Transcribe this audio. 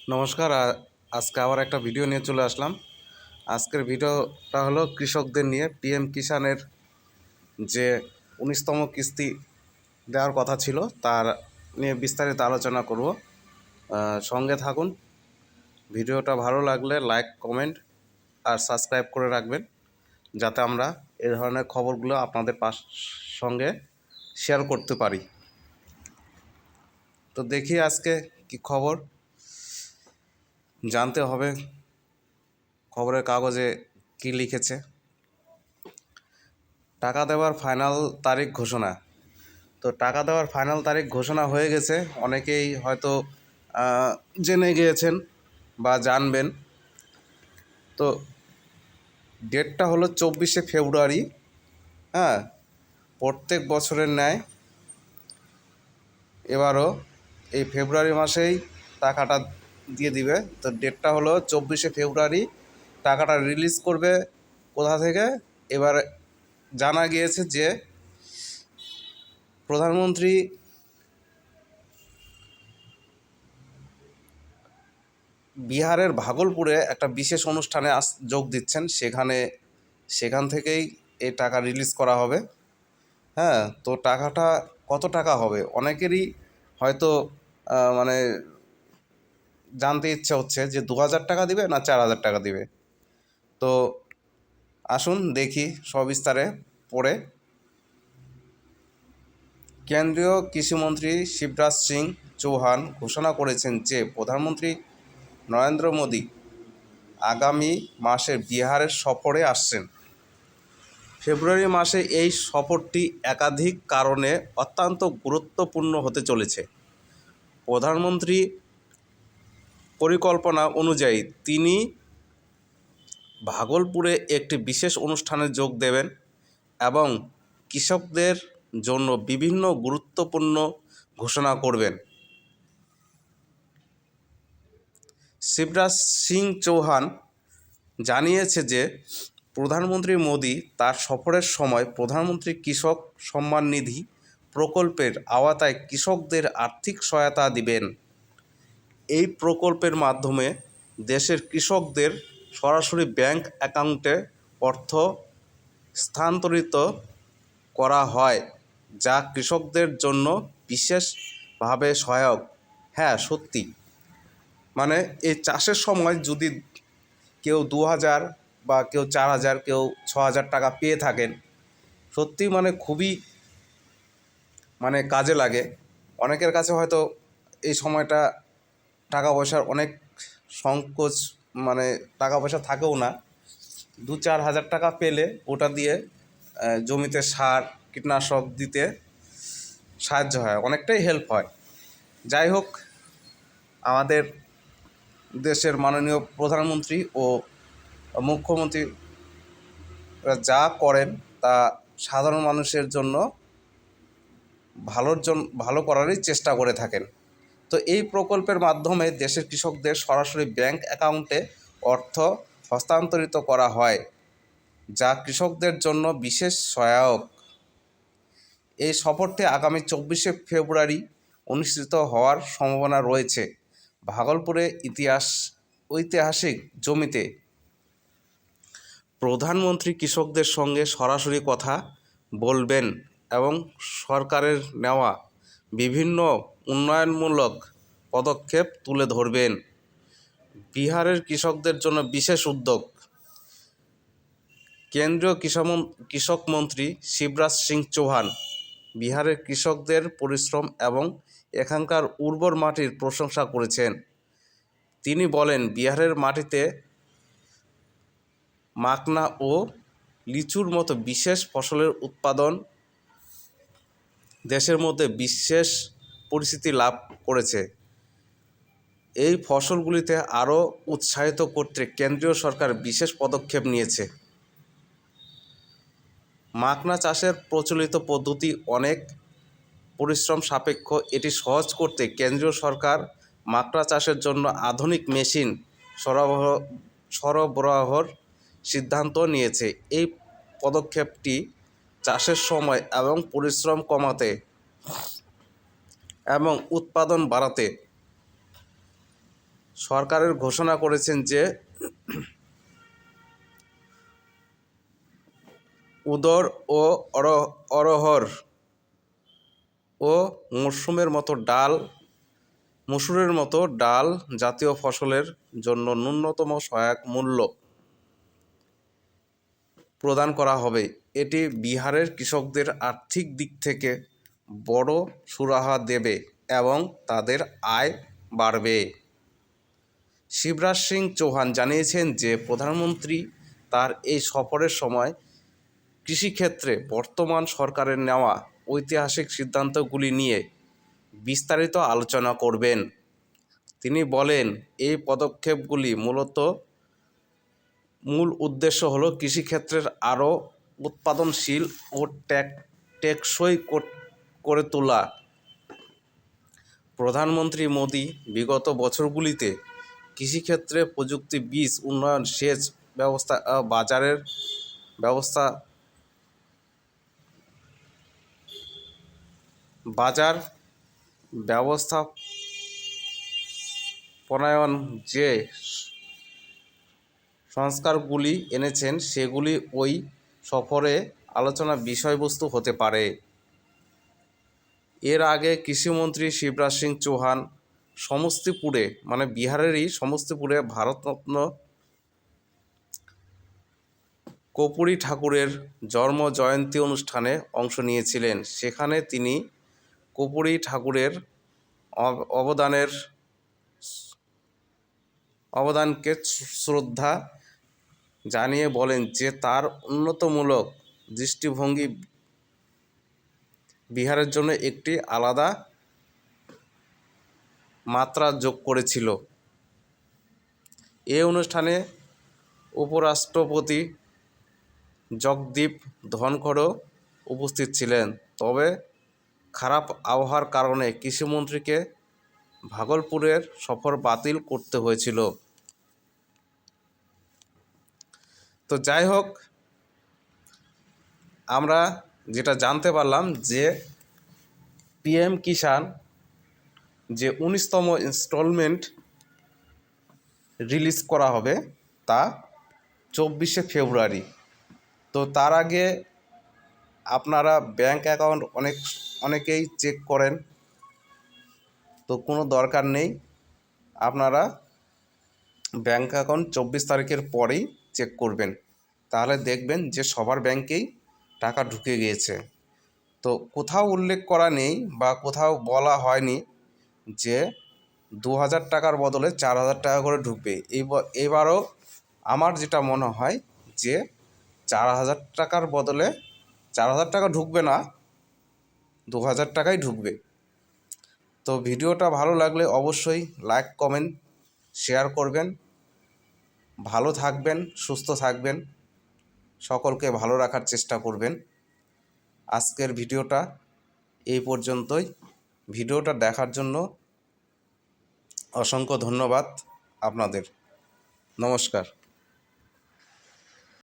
নমস্কার। আজকে আবার একটা ভিডিও নিয়ে চলে আসলাম। আজকের ভিডিওটা হলো কৃষকদের নিয়ে। পিএম কিষানের যে 19তম কিস্তি দেওয়ার কথা ছিল তার নিয়ে বিস্তারিত আলোচনা করব। সঙ্গে থাকুন। ভিডিওটা ভালো লাগলে লাইক, কমেন্ট আর সাবস্ক্রাইব করে রাখবেন, যাতে আমরা এ ধরনের খবরগুলো আপনাদের সঙ্গে শেয়ার করতে পারি। তো দেখি আজকে কি খবর জানতে হবে। খবরের কাগজে কি লিখেছে? টাকা দেওয়ার ফাইনাল তারিখ ঘোষণা। তো টাকা দেওয়ার ফাইনাল তারিখ ঘোষণা হয়ে গেছে। অনেকেই হয়তো জেনে গিয়েছেন বা জানবেন। তো ডেটটা হলো 24শে ফেব্রুয়ারি। হ্যাঁ, প্রত্যেক বছরের ন্যায় এবারও এই ফেব্রুয়ারি মাসেই টাকাটা দিয়ে দিবে। তো ডেটটা হলো 24শে ফেব্রুয়ারি। টাকাটা রিলিজ করবে কোথা থেকে? এবার জানা গিয়েছে যে প্রধানমন্ত্রী বিহারের ভাগলপুরে একটা বিশেষ অনুষ্ঠানে যোগ দিচ্ছেন। সেখান থেকেই এই টাকা রিলিজ করা হবে। হ্যাঁ, তো টাকাটা কত টাকা হবে অনেকেরই হয়তো মানে জানতে ইচ্ছে হচ্ছে যে 2000 টাকা দিবে না 4000 টাকা দিবে। তো আসুন দেখি সবিস্তারে পড়ে। কেন্দ্রীয় কৃষিমন্ত্রী শিবরাজ সিং চৌহান ঘোষণা করেছেন যে প্রধানমন্ত্রী নরেন্দ্র মোদী আগামী মাসে বিহারের সফরে আসছেন। ফেব্রুয়ারি মাসে এই সফরটি একাধিক কারণে অত্যন্ত গুরুত্বপূর্ণ হতে চলেছে। প্রধানমন্ত্রী পরিকল্পনা অনুযায়ী তিনি ভাগলপুরে একটি বিশেষ অনুষ্ঠানে যোগ দেবেন এবং কৃষকদের জন্য বিভিন্ন গুরুত্বপূর্ণ ঘোষণা করবেন। শিবরাজ সিং চৌহান জানিয়েছে যে প্রধানমন্ত্রী মোদী তার সফরের সময় প্রধানমন্ত্রী কৃষক সম্মান নিধি প্রকল্পের আওতায় কৃষকদের আর্থিক সহায়তা দিবেন। এই প্রকল্পের মাধ্যমে দেশের কৃষকদের সরাসরি ব্যাংক অ্যাকাউন্টে অর্থ স্থানান্তরিত করা হয়, যা কৃষকদের জন্য বিশেষভাবে সহায়ক। হ্যাঁ, সত্যি, মানে এই চাষের সময় যদি কেউ 2000 বা কেউ 4000, কেউ 6000 টাকা পেয়ে থাকেন, সত্যি মানে খুবই কাজে লাগে। অনেকের কাছে হয়তো এই সময়টা টাকা পয়সার অনেক সংকোচ, টাকা পয়সা থাকেও না। 2-4 হাজার টাকা পেলে ওটা দিয়ে জমিতে সার, কীটনাশক দিতে সাহায্য হয়, অনেকটাই হেল্প হয়। যাই হোক, আমাদের দেশের মাননীয় প্রধানমন্ত্রী ও মুখ্যমন্ত্রী যা করেন তা সাধারণ মানুষের জন্য ভালো করারই চেষ্টা করে থাকেন। তো এই প্রকল্পের মাধ্যমে দেশের কৃষকদের সরাসরি ব্যাংক অ্যাকাউন্টে অর্থ হস্তান্তরিত করা হয়, যা কৃষকদের জন্য বিশেষ সহায়ক। এই সফরটি আগামী 24শে ফেব্রুয়ারি অনুষ্ঠিত হওয়ার সম্ভাবনা রয়েছে। ভাগলপুরে ঐতিহাসিক জমিতে প্রধানমন্ত্রী কৃষকদের সঙ্গে সরাসরি কথা বলবেন এবং সরকারের নেওয়া বিভিন্ন উন্নয়নমূলক পদক্ষেপ তুলে ধরবেন। বিহারের কৃষকদের জন্য বিশেষ উদ্যোগ। কেন্দ্রীয় কৃষক মন্ত্রী শিবরাজ সিং চৌহান বিহারের কৃষকদের পরিশ্রম এবং এখানকার উর্বর মাটির প্রশংসা করেছেন। তিনি বলেন, বিহারের মাটিতে মাকনা ও লিচুর মতো বিশেষ ফসলের উৎপাদন দেশের মধ্যে বিশেষ পরিচিতি লাভ করেছে। এই ফসলগুলিতে আরও উৎসাহিত করতে কেন্দ্রীয় সরকার বিশেষ পদক্ষেপ নিয়েছে। মাকনা চাষের প্রচলিত পদ্ধতি অনেক পরিশ্রম সাপেক্ষ। এটি সহজ করতে কেন্দ্রীয় সরকার মাকনা চাষের জন্য আধুনিক মেশিন সরবরাহর সিদ্ধান্ত নিয়েছে। এই পদক্ষেপটি চাষের সময় এবং পরিশ্রম কমাতে এবং উৎপাদন বাড়াতে সরকারের ঘোষণা করেছেন যে উদর ও অরহর ও মসুরের মতো ডাল জাতীয় ফসলের জন্য ন্যূনতম সহায়ক মূল্য প্রদান করা হবে। এটি বিহারের কৃষকদের আর্থিক দিক থেকে বড় সুরাহা দেবে এবং তাদের আয় বাড়বে। শিবরাজ সিং চৌহান জানিয়েছেন যে প্রধানমন্ত্রী তার এই সফরের সময় কৃষিক্ষেত্রে বর্তমান সরকারের নেওয়া ঐতিহাসিক সিদ্ধান্তগুলি নিয়ে বিস্তারিত আলোচনা করবেন। তিনি বলেন, এই পদক্ষেপগুলি মূল উদ্দেশ্য হল কৃষিক্ষেত্রের আরও উৎপাদনশীল ও টেকসই করে তোলা। প্রধানমন্ত্রী মোদি বিগত বছরগুলিতে কৃষিক্ষেত্রে প্রযুক্তি, বীজ উন্নয়ন, সেচ ব্যবস্থা, বাজার ব্যবস্থাপনায়ন যে সংস্কারগুলি এনেছেন সেগুলি ওই সফরে আলোচনার বিষয়বস্তু হতে পারে। এর আগে কৃষিমন্ত্রী শিবরাজ সিং চৌহান বিহারেরই সমস্তিপুরে ভারতরত্ন কর্পূরী ঠাকুরের জন্ম জয়ন্তী অনুষ্ঠানে অংশ নিয়েছিলেন। সেখানে তিনি কর্পূরী ঠাকুরের অবদানকে শ্রদ্ধা জানিয়ে বলেন যে তার উন্নতমূলক দৃষ্টিভঙ্গি বিহারের জন্য একটি আলাদা মাত্রা যোগ করেছিল। এই অনুষ্ঠানে উপরাষ্ট্রপতি জগদীপ ধনখড়ও উপস্থিত ছিলেন। তবে খারাপ আবহাওয়ার কারণে কৃষিমন্ত্রীকে ভাগলপুরের সফর বাতিল করতে হয়েছিল। তো যাই হোক, আমরা যেটা জানতে পারলাম যে পিএম কিষাণ যে 19তম ইনস্টলমেন্ট রিলিজ করা হবে তা 24শে ফেব্রুয়ারি। তো তার আগে আপনারা ব্যাংক অ্যাকাউন্ট অনেকেই চেক করেন, তো কোনো দরকার নেই। আপনারা ব্যাংক অ্যাকাউন্ট 24 তারিখের পরেই চেক করবেন, তাহলে দেখবেন যে সবার ব্যাংকেই টাকা ঢুকে গিয়েছে। তো কোথাও উল্লেখ করা নেই বা কোথাও বলা হয়নি যে 2000 টাকার বদলে 4000 টাকা করে ঢুকবে। এবারও আমার যেটা মনে হয় যে 4000 টাকার বদলে 4000 টাকা ঢুকবে না, 2000 টাকাই ঢুকবে। তো ভিডিওটা ভালো লাগলে অবশ্যই লাইক, কমেন্ট, শেয়ার করবেন। ভালো থাকবেন, সুস্থ থাকবেন, সকলকে ভালো রাখার চেষ্টা করবেন। আজকের ভিডিওটা এই পর্যন্তই। ভিডিওটা দেখার জন্য অসংখ্য ধন্যবাদ আপনাদের। নমস্কার।